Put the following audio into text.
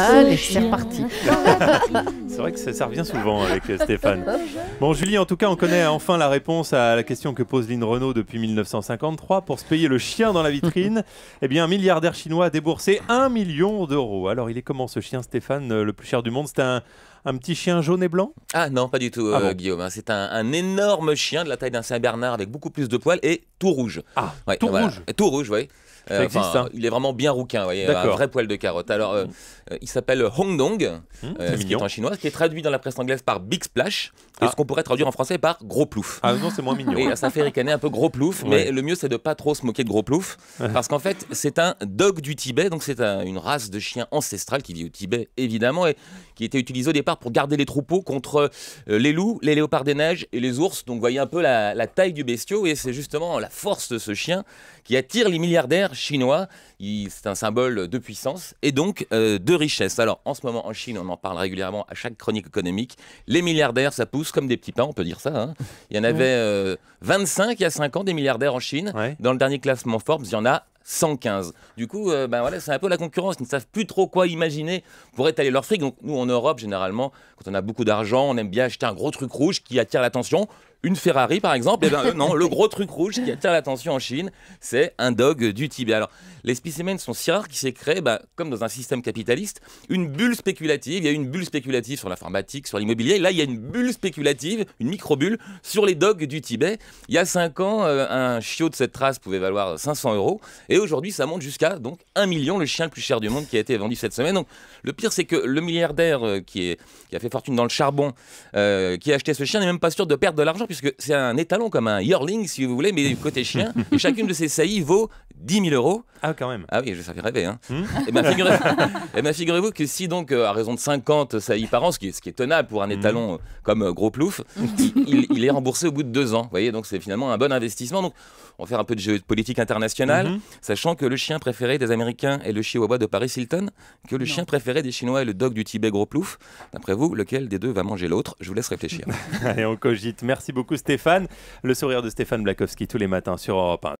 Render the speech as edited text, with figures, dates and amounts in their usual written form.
Allez, c'est reparti. C'est vrai que ça revient souvent avec Stéphane. Bon, Julie, en tout cas, on connaît enfin la réponse à la question que pose Lynn Renaud depuis 1953. Pour se payer le chien dans la vitrine, eh bien, un milliardaire chinois a déboursé 1 million d'euros. Alors, il est comment ce chien, Stéphane, le plus cher du monde? C'est un petit chien jaune et blanc? Ah non, pas du tout, Ah bon. Guillaume. Hein. C'est un énorme chien de la taille d'un Saint-Bernard avec beaucoup plus de poils et tout rouge. Ah, Ouais, tout voilà. rouge. Et tout rouge, oui. Ça existe, ça. Il est vraiment bien rouquin, vous voyez, un D'accord. vrai poil de carotte. Alors, il s'appelle Hongdong, c'est ce qui est mignon. en chinois, ce qui est traduit dans la presse anglaise par Big Splash, et Ah. ce qu'on pourrait traduire en français par Gros Plouf. Ah non, c'est moins mignon. Et ça fait ricaner un peu Gros Plouf, Ouais. mais le mieux c'est de pas trop se moquer de Gros Plouf, parce qu'en fait c'est un dog du Tibet, donc c'est une race de chien ancestrale qui vit au Tibet évidemment, et qui était utilisée au départ pour garder les troupeaux contre les loups, les léopards des neiges et les ours. Donc vous voyez un peu la taille du bestiau, et c'est justement la force de ce chien qui attire les milliardaires chinois. C'est un symbole de puissance et donc de richesse. Alors en ce moment en Chine, on en parle régulièrement à chaque chronique économique, les milliardaires ça pousse comme des petits pains, on peut dire ça, hein. Il y en avait 25 il y a 5 ans des milliardaires en Chine. Ouais. Dans le dernier classement Forbes, il y en a 115. Du coup, voilà, c'est un peu la concurrence. Ils ne savent plus trop quoi imaginer pour étaler leur fric. Donc nous, en Europe, généralement, quand on a beaucoup d'argent, on aime bien acheter un gros truc rouge qui attire l'attention. Une Ferrari, par exemple. Et ben, non, le gros truc rouge qui attire l'attention en Chine, c'est un dog du Tibet. Alors, les spécimens sont si rares qu'il s'est créé, comme dans un système capitaliste, une bulle spéculative. Il y a une bulle spéculative sur l'informatique, sur l'immobilier. Là, il y a une bulle spéculative, une micro-bulle, sur les dogs du Tibet. Il y a 5 ans, un chiot de cette race pouvait valoir 500 €. Et aujourd'hui, ça monte jusqu'à donc 1 million, le chien le plus cher du monde qui a été vendu cette semaine. Donc, le pire, c'est que le milliardaire qui a fait fortune dans le charbon, qui a acheté ce chien, n'est même pas sûr de perdre de l'argent, puisque c'est un étalon comme un yearling, si vous voulez, mais du côté chien. Et chacune de ces saillies vaut 10 000 €. Ah, quand même. Ah oui, ça fait rêver. Hein. Et bien, figurez-vous que si donc, à raison de 50 saillies par an, ce qui est tenable pour un étalon comme Gros Plouf, il est remboursé au bout de 2 ans. Vous voyez, donc c'est finalement un bon investissement. Donc, on va faire un peu de géopolitique internationale, sachant que le chien préféré des Américains est le chihuahua de Paris Hilton, que le chien préféré des Chinois est le dog du Tibet Gros Plouf. D'après vous, lequel des deux va manger l'autre? Je vous laisse réfléchir. Allez, on cogite. Merci beaucoup, Stéphane. Le sourire de Stéphane Blakowski tous les matins sur Europe 1.